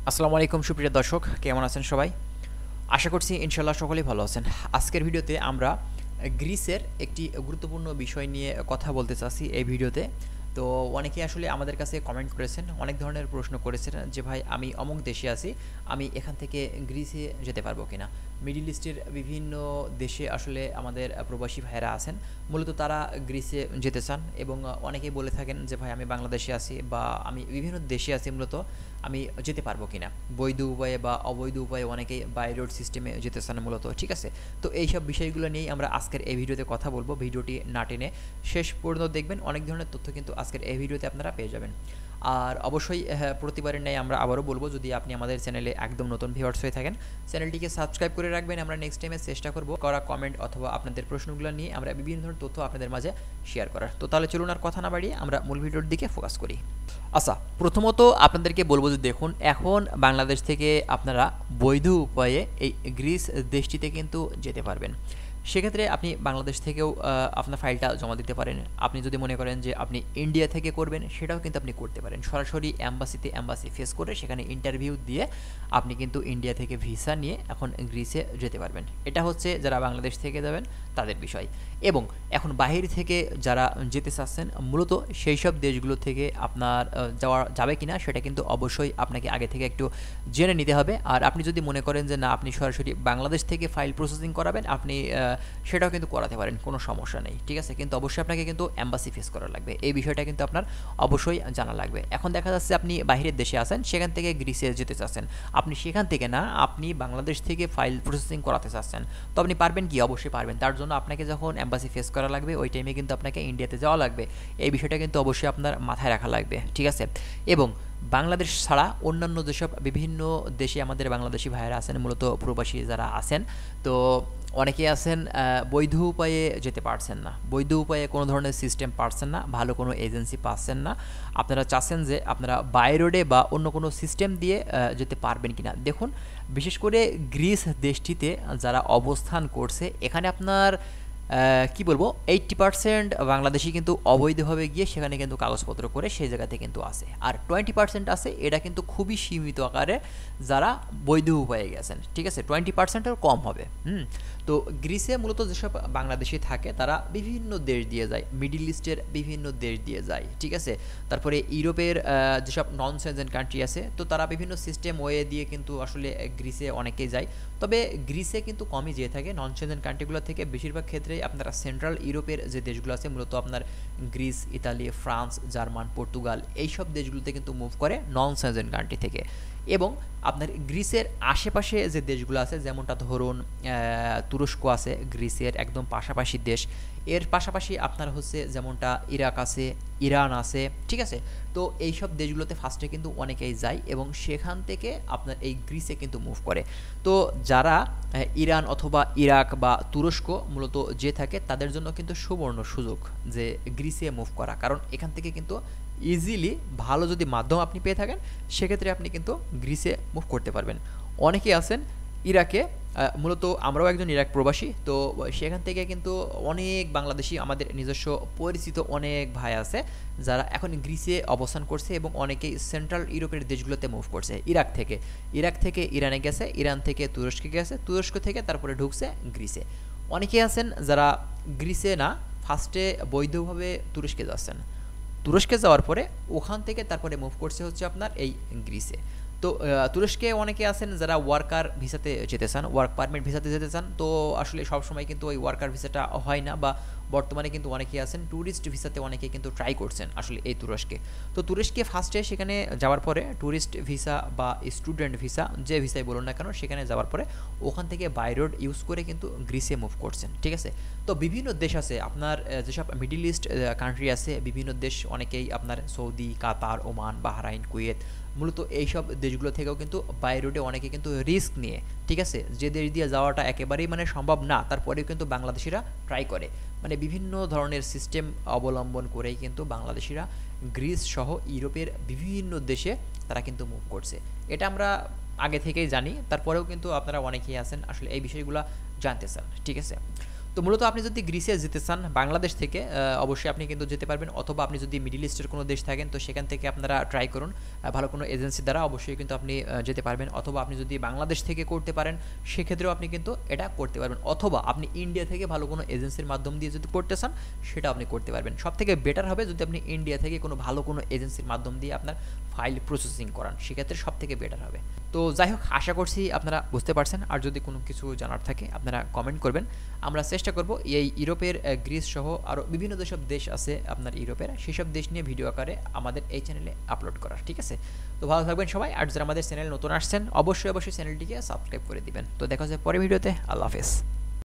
আসসালামু আলাইকুম সুপ্রিয় দর্শক, কেমন আছেন সবাই? আশা করছি ইনশাল্লাহ সকলেই ভালো আছেন। আজকের ভিডিওতে আমরা গ্রিসের একটি গুরুত্বপূর্ণ বিষয় নিয়ে কথা বলতে চাচ্ছি এই ভিডিওতে। তো অনেকেই আসলে আমাদের কাছে কমেন্ট করেছেন, অনেক ধরনের প্রশ্ন করেছেন যে ভাই আমি অমুক দেশে আছি, আমি এখান থেকে গ্রিসে যেতে পারবো কিনা। মিডল ইস্টের বিভিন্ন দেশে আসলে আমাদের প্রবাসী ভাইয়েরা আছেন, মূলত তারা গ্রিসে যেতে চান এবং অনেকেই বলে থাকেন যে ভাই আমি বাংলাদেশে আছি বা আমি বিভিন্ন দেশে আছি, মূলত আমি যেতে পারবো কিনা বৈধ উপায়ে বা অবৈধ উপায়ে। অনেকেই বাই রোড সিস্টেমে যেতে চান মূলত, ঠিক আছে। তো এইসব বিষয়গুলো নিয়েই আমরা আজকের এই ভিডিওতে কথা বলবো। ভিডিওটি না টেনে শেষ পর্যন্ত দেখবেন, অনেক ধরনের তথ্য কিন্তু আজকের এই ভিডিওতে আপনারা পেয়ে যাবেন। আর অবশ্যই প্রতিবারের ন্যায় আমরা আবারও বলবো, যদি আপনি আমাদের চ্যানেলে একদম নতুন ভিউয়ার্স হয়ে থাকেন, চ্যানেলটিকে সাবস্ক্রাইব করে রাখবেন। আমরা নেক্সট টাইমে চেষ্টা করব করা কমেন্ট অথবা আপনাদের প্রশ্নগুলো নিয়ে আমরা বিভিন্ন ধরনের তথ্য আপনাদের মাঝে শেয়ার করার। তো তাহলে চলুন আর কথা না বাড়িয়ে আমরা মূল ভিডিওর দিকে ফোকাস করি। আচ্ছা, প্রথমত আপনাদেরকে বলবো যে দেখুন, এখন বাংলাদেশ থেকে আপনারা বৈধ উপায়ে এই গ্রিস দেশটিতে কিন্তু যেতে পারবেন। সেক্ষেত্রে আপনি বাংলাদেশ থেকেও আপনার ফাইলটা জমা দিতে পারেন। আপনি যদি মনে করেন যে আপনি ইন্ডিয়া থেকে করবেন, সেটাও কিন্তু আপনি করতে পারেন। সরাসরি অ্যাম্বাসি ফেস করে সেখানে ইন্টারভিউ দিয়ে আপনি কিন্তু ইন্ডিয়া থেকে ভিসা নিয়ে এখন গ্রিসে যেতে পারবেন। এটা হচ্ছে যারা বাংলাদেশ থেকে যাবেন তাদের বিষয়। এবং এখন বাহির থেকে যারা যেতে চাচ্ছেন, মূলত সেই সব দেশগুলো থেকে আপনার যাবে কিনা সেটা কিন্তু অবশ্যই আপনাকে আগে থেকে একটু জেনে নিতে হবে। আর আপনি যদি মনে করেন যে না, আপনি সরাসরি বাংলাদেশ থেকে ফাইল প্রসেসিং করাবেন, আপনি সেটাও কিন্তু করাতে পারেন, কোনো সমস্যা নেই, ঠিক আছে। কিন্তু অবশ্যই আপনাকে কিন্তু অ্যাম্বাসি ফেস করা লাগবে, এই বিষয়টা কিন্তু আপনার অবশ্যই জানা লাগবে। এখন দেখা যাচ্ছে আপনি বাইরের দেশে আছেন, সেখান থেকে গ্রিসে যেতে চাচ্ছেন, আপনি সেখান থেকে না, আপনি বাংলাদেশ থেকে ফাইল প্রসেসিং করাতে চাচ্ছেন, তো আপনি পারবেন কি? অবশ্যই পারবেন। তার জন্য আপনাকে যখন অ্যাম্বাসি ফেস করা লাগবে, ওই টাইমে কিন্তু আপনাকে ইন্ডিয়াতে যাওয়া লাগবে। এই বিষয়টা কিন্তু অবশ্যই আপনার মাথায় রাখা লাগবে, ঠিক আছে। এবং বাংলাদেশ ছাড়া অন্যান্য যেসব বিভিন্ন দেশে আমাদের বাংলাদেশি ভাইয়েরা আছেন, মূলত প্রবাসী যারা আছেন, তো অনেকেই আছেন বৈধ উপায়ে যেতে পারছেন না, বৈধ উপায়ে কোনো ধরনের সিস্টেম পারছেন না, ভালো কোনো এজেন্সি পাচ্ছেন না। আপনারা চাচ্ছেন যে আপনারা বাই রোডে বা অন্য কোনো সিস্টেম দিয়ে যেতে পারবেন কিনা। দেখুন, বিশেষ করে গ্রিস দেশটিতে যারা অবস্থান করছে, এখানে আপনার কি বলবো, 80% বাংলাদেশি কিন্তু অবৈধভাবে গিয়ে সেখানে কিন্তু কাগজপত্র করে সেই জায়গাতে কিন্তু আছে। আর 20% আছে, এটা কিন্তু খুবই সীমিত আকারে যারা বৈধ উপায়ে গেছেন, ঠিক আছে। 20%-এর কম হবে। তো গ্রিসে মূলত যেসব বাংলাদেশি থাকে তারা বিভিন্ন দেশ দিয়ে যায়, মিডল ইস্টের বিভিন্ন দেশ দিয়ে যায়, ঠিক আছে। তারপরে ইউরোপের যেসব নন সেনজেন কান্ট্রি আছে, তো তারা বিভিন্ন সিস্টেম ওয়ে দিয়ে কিন্তু আসলে গ্রিসে অনেকেই যায়। তবে গ্রিসে কিন্তু কমই যেয়ে থাকে, নন সেনজেন কান্ট্রিগুলো থেকে বেশিরভাগ ক্ষেত্রেই আপনারা সেন্ট্রাল ইউরোপের যে দেশগুলো আছে, মূলত আপনার Greece, Italy, France, German, Portugal, এইসব দেশগুলোতে কিন্তু মুভ করে নন সেনজেন কান্ট্রি থেকে। এবং আপনার গ্রিসের আশেপাশে যে দেশগুলো আছে, যেমনটা ধরুন তুরস্ক আছে গ্রিসের একদম পাশাপাশি দেশ, এর পাশাপাশি আপনার হচ্ছে যেমনটা ইরাক আছে, ইরান আছে, ঠিক আছে। তো এইসব দেশগুলোতে ফার্স্টে কিন্তু অনেকেই যায় এবং সেখান থেকে আপনার এই গ্রিসে কিন্তু মুভ করে। তো যারা ইরান অথবা ইরাক বা তুরস্ক মূলত যে থাকে, তাদের জন্য কিন্তু সুবর্ণ সুযোগ যে গ্রিসে মুভ করা, কারণ এখান থেকে কিন্তু ইজিলি ভালো যদি মাধ্যম আপনি পেয়ে থাকেন, সেক্ষেত্রে আপনি কিন্তু গ্রিসে মুভ করতে পারবেন। অনেকেই আছেন ইরাকে, মূলত আমরাও একজন ইরাক প্রবাসী, তো সেখান থেকে কিন্তু অনেক বাংলাদেশি আমাদের নিজস্ব পরিচিত অনেক ভাই আছে যারা এখন গ্রিসে অবস্থান করছে এবং অনেকেই সেন্ট্রাল ইউরোপের দেশগুলোতে মুভ করছে। ইরাক থেকে ইরানে গেছে, ইরান থেকে তুরস্কে গেছে, তুরস্ক থেকে তারপরে ঢুকছে গ্রিসে। অনেকেই আছেন যারা গ্রিসে না, ফার্স্টে বৈধভাবে তুরস্কে যাচ্ছেন, তুরস্কে যাওয়ার পরে ওখান থেকে তারপরে মুভ করছে হচ্ছে আপনার এই গ্রিসে। তো তুরস্কে অনেকে আছেন যারা ওয়ার্কার ভিসাতে যেতে চান, ওয়ার্ক পারমিট ভিসাতে যেতে চান, তো আসলে সবসময় কিন্তু ওই ওয়ার্কার ভিসাটা হয় না, বা বর্তমানে কিন্তু অনেকেই আছেন ট্যুরিস্ট ভিসাতে অনেকে কিন্তু ট্রাই করছেন আসলে এই তুরস্কে। তো তুরস্কে ফার্স্টে সেখানে যাওয়ার পরে ট্যুরিস্ট ভিসা বা স্টুডেন্ট ভিসা, যে ভিসাই বলুন না কেন, সেখানে যাওয়ার পরে ওখান থেকে বাই রোড ইউজ করে কিন্তু গ্রিসে মুভ করছেন, ঠিক আছে। তো বিভিন্ন দেশ আছে আপনার, যেসব মিডল ইস্ট কান্ট্রি আছে, বিভিন্ন দেশ অনেকেই আপনার সৌদি, কাতার, ওমান, বাহরাইন, কুয়েত, মূলত এইসব দেশগুলো থেকেও কিন্তু বাই রোডে অনেকে কিন্তু রিস্ক নিয়ে, ঠিক আছে, যে দেশ দিয়ে যাওয়াটা একেবারেই মানে সম্ভব না, তারপরেও কিন্তু বাংলাদেশিরা ট্রাই করে, মানে বিভিন্ন ধরনের সিস্টেম অবলম্বন করেই কিন্তু বাংলাদেশিরা গ্রিস সহ ইউরোপের বিভিন্ন দেশে তারা কিন্তু মুভ করছে। এটা আমরা আগে থেকেই জানি, তারপরেও কিন্তু আপনারা অনেকেই আছেন আসলে এই বিষয়গুলো জানতে চান, ঠিক আছে। তো মূলত আপনি যদি গ্রিসে যেতে চান বাংলাদেশ থেকে অবশ্যই আপনি কিন্তু যেতে পারবেন, অথবা আপনি যদি মিডল ইস্টের কোনো দেশ থাকেন তো সেখান থেকে আপনারা ট্রাই করুন ভালো কোনো এজেন্সি দ্বারা, অবশ্যই কিন্তু আপনি যেতে পারবেন। অথবা আপনি যদি বাংলাদেশ থেকে করতে পারেন সেক্ষেত্রেও আপনি কিন্তু এটা করতে পারবেন, অথবা আপনি ইন্ডিয়া থেকে ভালো কোনো এজেন্সির মাধ্যম দিয়ে যদি করতে চান সেটা আপনি করতে পারবেন। সবথেকে বেটার হবে যদি আপনি ইন্ডিয়া থেকে কোনো ভালো কোনো এজেন্সির মাধ্যম দিয়ে আপনার ফাইল প্রসেসিং করান, সেক্ষেত্রে সবথেকে বেটার হবে। তো যাই হোক, আশা করছি আপনারা বুঝতে পারছেন। আর যদি কোনো কিছু জানার থাকে আপনারা কমেন্ট করবেন, আমরা চেষ্টা করব এই ইউরোপের গ্রিস সহ আরও বিভিন্ন যেসব দেশ আছে আপনার ইউরোপের, সেসব দেশ নিয়ে ভিডিও আকারে আমাদের এই চ্যানেলে আপলোড করার। ঠিক আছে, তো ভালো থাকবেন সবাই। আর যারা আমাদের চ্যানেল নতুন আসছেন অবশ্যই চ্যানেলটিকে সাবস্ক্রাইব করে দিবেন। তো দেখা যাচ্ছে পরের ভিডিওতে। আল্লাহ হাফেজ।